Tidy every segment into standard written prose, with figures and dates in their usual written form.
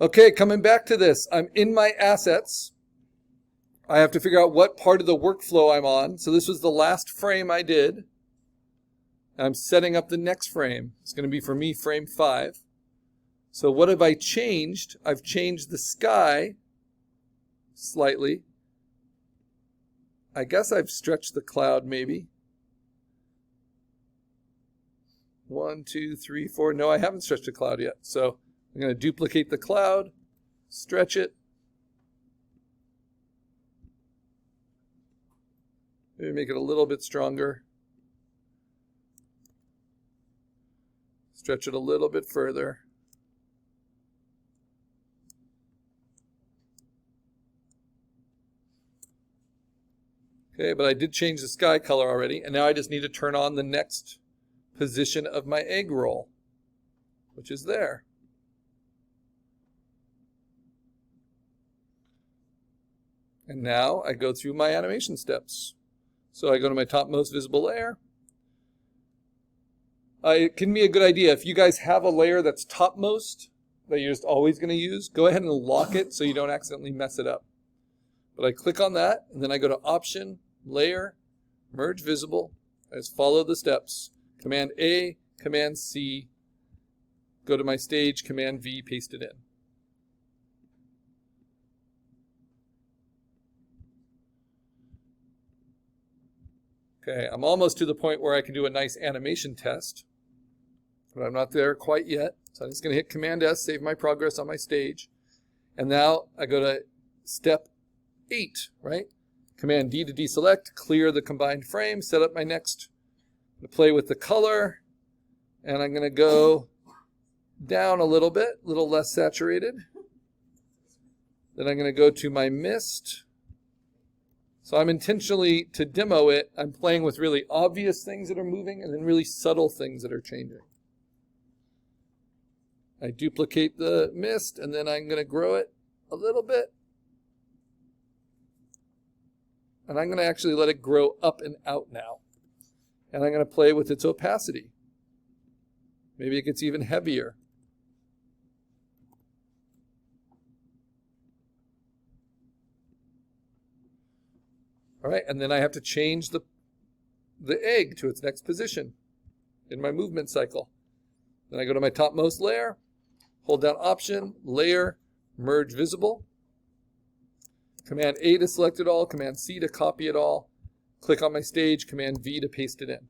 Okay, coming back to this, I'm in my assets. I have to figure out what part of the workflow I'm on. So this was the last frame I did. I'm setting up the next frame. It's going to be for me frame 5. So what have I changed? I've changed the sky slightly. I guess I've stretched the cloud maybe. 1, 2, 3, 4. No, I haven't stretched the cloud yet. So I'm going to duplicate the cloud, stretch it. Maybe make it a little bit stronger. Stretch it a little bit further. Okay, but I did change the sky color already, and now I just need to turn on the next position of my egg roll, which is there. And now I go through my animation steps. So I go to my topmost visible layer. It can be a good idea, if you guys have a layer that's topmost that you're just always going to use, go ahead and lock it so you don't accidentally mess it up. But I click on that, and then I go to Option, Layer, Merge Visible. I just follow the steps. Command A, Command C, go to my stage, Command V, paste it in. Okay, I'm almost to the point where I can do a nice animation test, but I'm not there quite yet. So I'm just going to hit Command S, save my progress on my stage. And now I go to step 8, right? Command D to deselect, clear the combined frame, set up my next. I'm going to play with the color, and I'm going to go down a little bit, a little less saturated. Then I'm going to go to my mist. So I'm intentionally, to demo it, I'm playing with really obvious things that are moving and then really subtle things that are changing. I duplicate the mist, and then I'm going to grow it a little bit. And I'm going to actually let it grow up and out now. And I'm going to play with its opacity. Maybe it gets even heavier. All right, and then I have to change the egg to its next position in my movement cycle. Then I go to my topmost layer, hold down Option, Layer, Merge Visible. Command A to select it all, Command C to copy it all. Click on my stage, Command V to paste it in.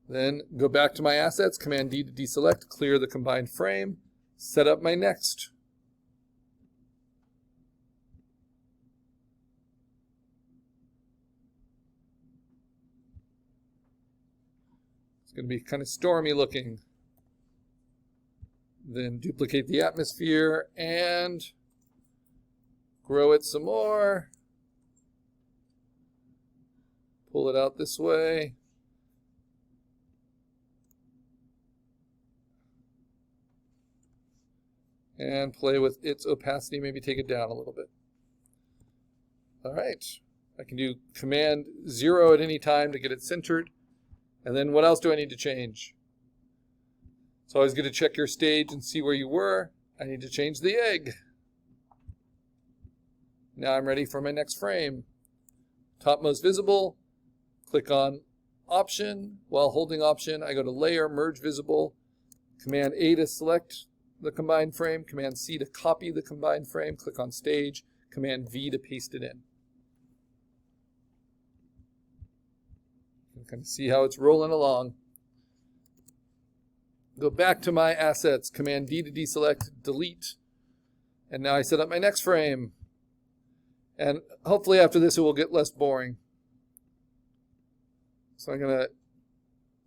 Then go back to my assets, Command D to deselect, clear the combined frame, set up my next. It's going to be kind of stormy looking. Then duplicate the atmosphere and grow it some more. Pull it out this way. And play with its opacity, maybe take it down a little bit. All right. I can do Command 0 at any time to get it centered. And then what else do I need to change? So I was going to check your stage and see where you were. I need to change the egg. Now I'm ready for my next frame. Topmost visible, click on Option. While holding Option, I go to Layer, Merge Visible. Command A to select the combined frame. Command C to copy the combined frame. Click on Stage. Command V to paste it in. You can see how it's rolling along. Go back to my assets, Command D to deselect, delete, and now I set up my next frame. And hopefully after this it will get less boring. So I'm going to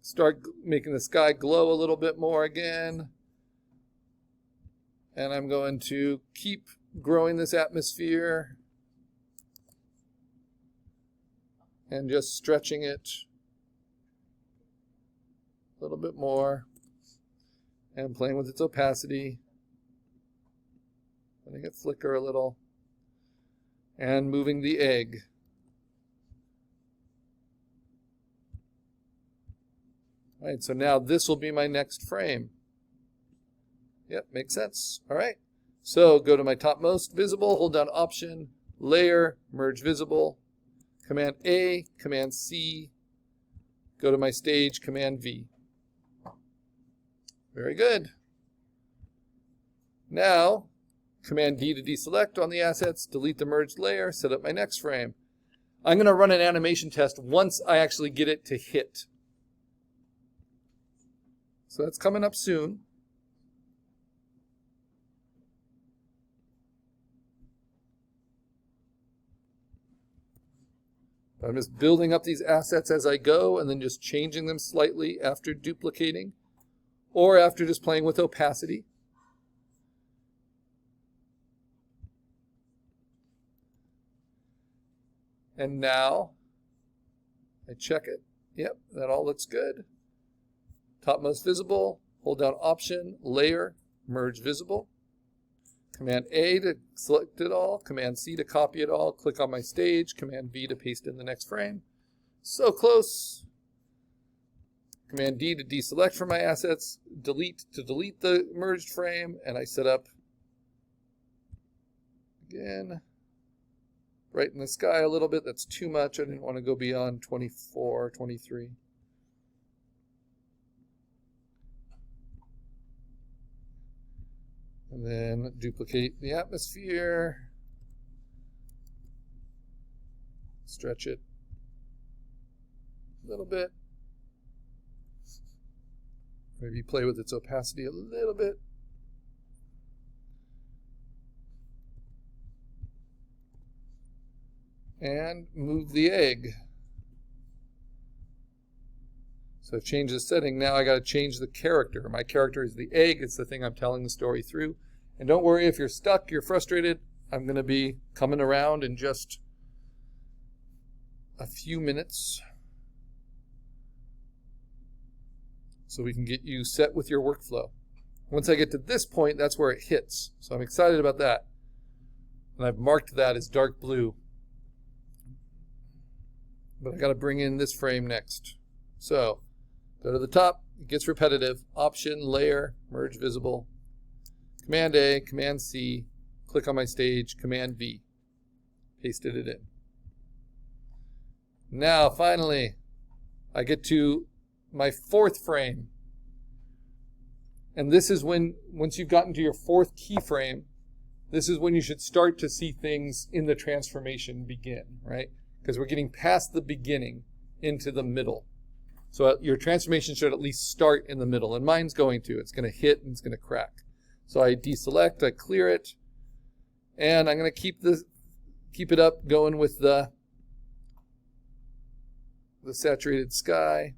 start making the sky glow a little bit more again. And I'm going to keep growing this atmosphere and just stretching it a little bit more. And playing with its opacity, letting it flicker a little, and moving the egg. All right, so now this will be my next frame. Yep, makes sense. All right. So go to my topmost visible, hold down Option, Layer, Merge Visible, Command A, Command C, go to my stage, Command V. Very good. Now, Command D to deselect on the assets, delete the merged layer, set up my next frame. I'm going to run an animation test once I actually get it to hit. So that's coming up soon. I'm just building up these assets as I go and then just changing them slightly after duplicating or after just playing with opacity. And now I check it. Yep, that all looks good. Topmost visible, hold down Option, Layer, Merge Visible. Command A to select it all, Command C to copy it all, click on my stage, Command V to paste in the next frame. So close. Command D to deselect from my assets, delete to delete the merged frame, and I set up, again, right in the sky a little bit. That's too much. I didn't want to go beyond 24, 23. And then duplicate the atmosphere, stretch it a little bit, maybe play with its opacity a little bit. And move the egg. So I've changed the setting. Now I got to change the character. My character is the egg. It's the thing I'm telling the story through. And don't worry if you're stuck, you're frustrated. I'm going to be coming around in just a few minutes so we can get you set with your workflow. Once I get to this point, that's where it hits. So I'm excited about that. And I've marked that as dark blue. But I got to bring in this frame next. So go to the top, it gets repetitive, Option, Layer, Merge Visible, Command A, Command C, click on my stage, Command V, pasted it in. Now finally, I get to my fourth frame. And this is when, once you've gotten to your fourth keyframe, this is when you should start to see things in the transformation begin, right? Because we're getting past the beginning into the middle. So your transformation should at least start in the middle, and mine's going to. It's going to hit and it's going to crack. So I deselect, I clear it, and I'm going to keep it up going with the saturated sky.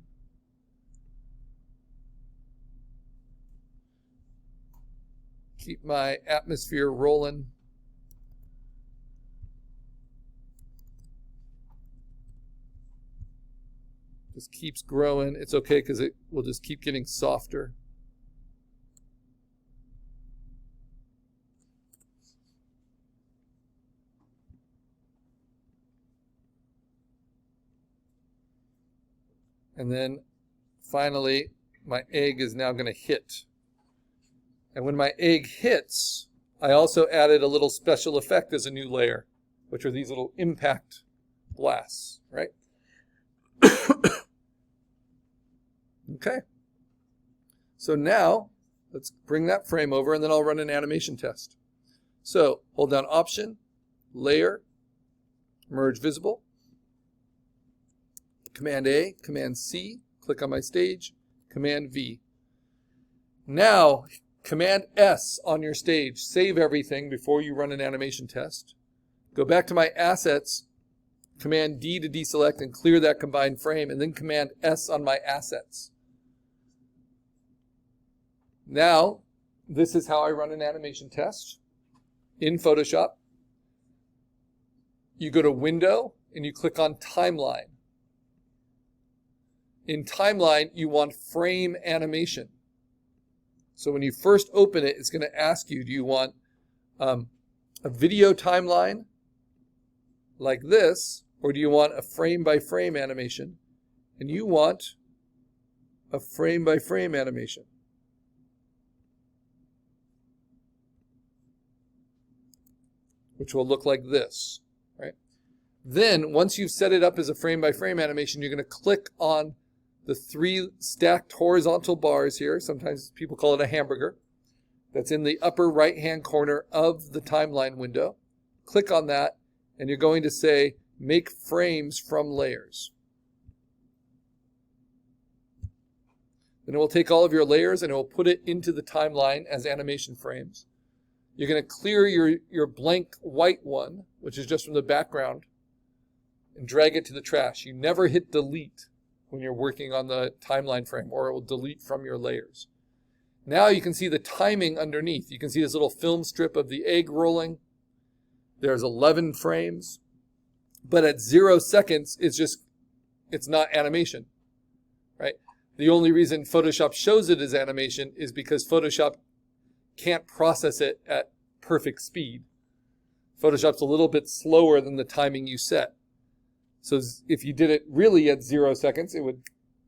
Keep my atmosphere rolling. Just keeps growing. It's okay because it will just keep getting softer. And then finally, my egg is now going to hit. And when my egg hits, I also added a little special effect as a new layer, which are these little impact blasts, right? Okay. So now, let's bring that frame over, and then I'll run an animation test. So hold down Option, Layer, Merge Visible, Command A, Command C, click on my stage, Command V. Now, Command S on your stage. Save everything before you run an animation test. Go back to my assets, Command D to deselect and clear that combined frame, and then Command S on my assets. Now, this is how I run an animation test in Photoshop. You go to Window and you click on Timeline. In Timeline, you want Frame Animation. So when you first open it, it's going to ask you, do you want a video timeline like this, or do you want a frame-by-frame animation? And you want a frame-by-frame animation. which will look like this, right? Then, once you've set it up as a frame-by-frame animation, you're going to click on the 3 stacked horizontal bars here. Sometimes people call it a hamburger. That's in the upper right-hand corner of the timeline window. Click on that, and you're going to say, make frames from layers. Then it will take all of your layers and it will put it into the timeline as animation frames. You're going to clear your blank white one, which is just from the background, and drag it to the trash. You never hit delete when you're working on the timeline frame, or it will delete from your layers. Now you can see the timing underneath. You can see this little film strip of the egg rolling. There's 11 frames. But at 0 seconds, it's not animation, right? The only reason Photoshop shows it as animation is because Photoshop can't process it at perfect speed. Photoshop's a little bit slower than the timing you set. So if you did it really at 0 seconds, it would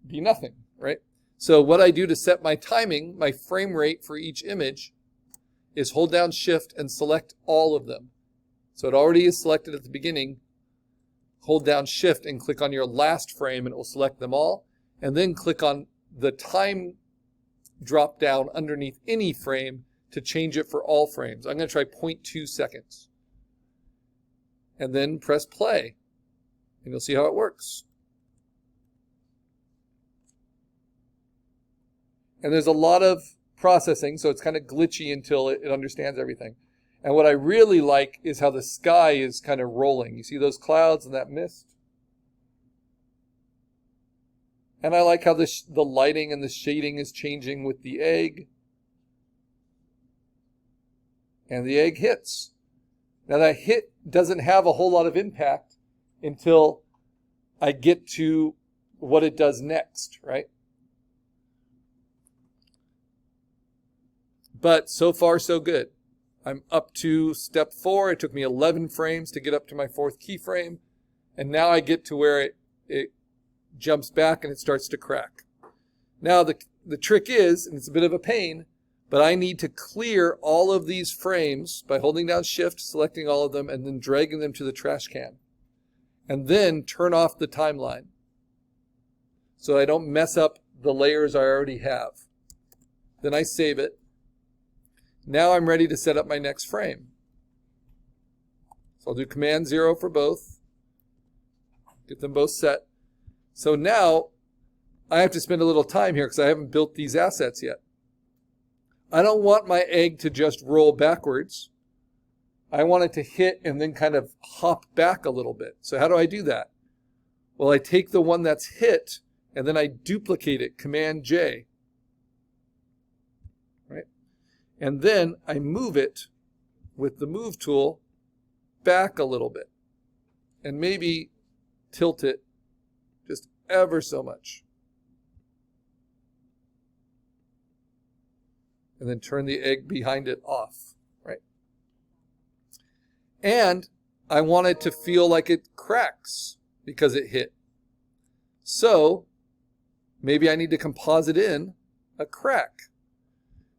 be nothing, right? So what I do to set my timing, my frame rate for each image, is hold down Shift and select all of them. So it already is selected at the beginning. Hold down Shift and click on your last frame and it will select them all. And then click on the time drop down underneath any frame to change it for all frames. I'm going to try 0.2 seconds. And then press play. And you'll see how it works. And there's a lot of processing, so it's kind of glitchy until it understands everything. And what I really like is how the sky is kind of rolling. You see those clouds and that mist? And I like how the lighting and the shading is changing with the egg. And the egg hits. Now that hit doesn't have a whole lot of impact until I get to what it does next, right? But so far so good. I'm up to step 4. It took me 11 frames to get up to my 4th keyframe. And now I get to where it jumps back and it starts to crack. Now the trick is, and it's a bit of a pain, but I need to clear all of these frames by holding down Shift, selecting all of them, and then dragging them to the trash can. And then turn off the timeline so I don't mess up the layers I already have. Then I save it. Now I'm ready to set up my next frame. So I'll do Command 0 for both. Get them both set. So now I have to spend a little time here because I haven't built these assets yet. I don't want my egg to just roll backwards. I want it to hit and then kind of hop back a little bit. So how do I do that? Well, I take the one that's hit and then I duplicate it, Command J. Right? And then I move it with the move tool back a little bit. And maybe tilt it just ever so much. And then turn the egg behind it off, right? And I want it to feel like it cracks because it hit. So maybe I need to composite in a crack.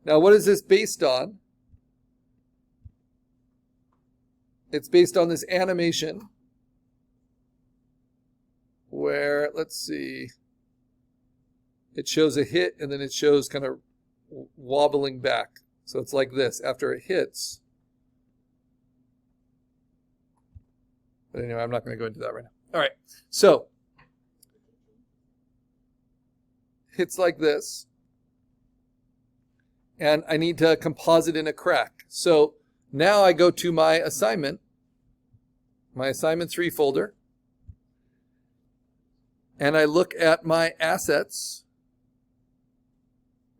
Now what is this based on? It's based on this animation where, let's see, it shows a hit and then it shows kind of wobbling back. So it's like this after it hits. But anyway, I'm not going to go into that right now. All right, so hits like this. And I need to composite in a crack. So now I go to my assignment 3 folder. And I look at my assets.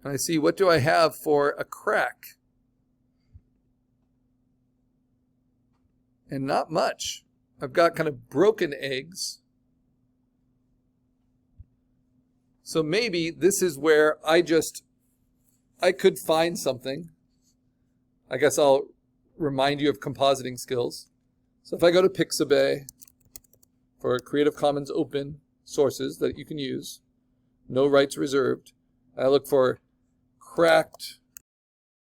And I see, what do I have for a crack? And not much. I've got kind of broken eggs. So maybe this is where I could find something. I guess I'll remind you of compositing skills. So if I go to Pixabay for Creative Commons open sources that you can use, no rights reserved, I look for cracked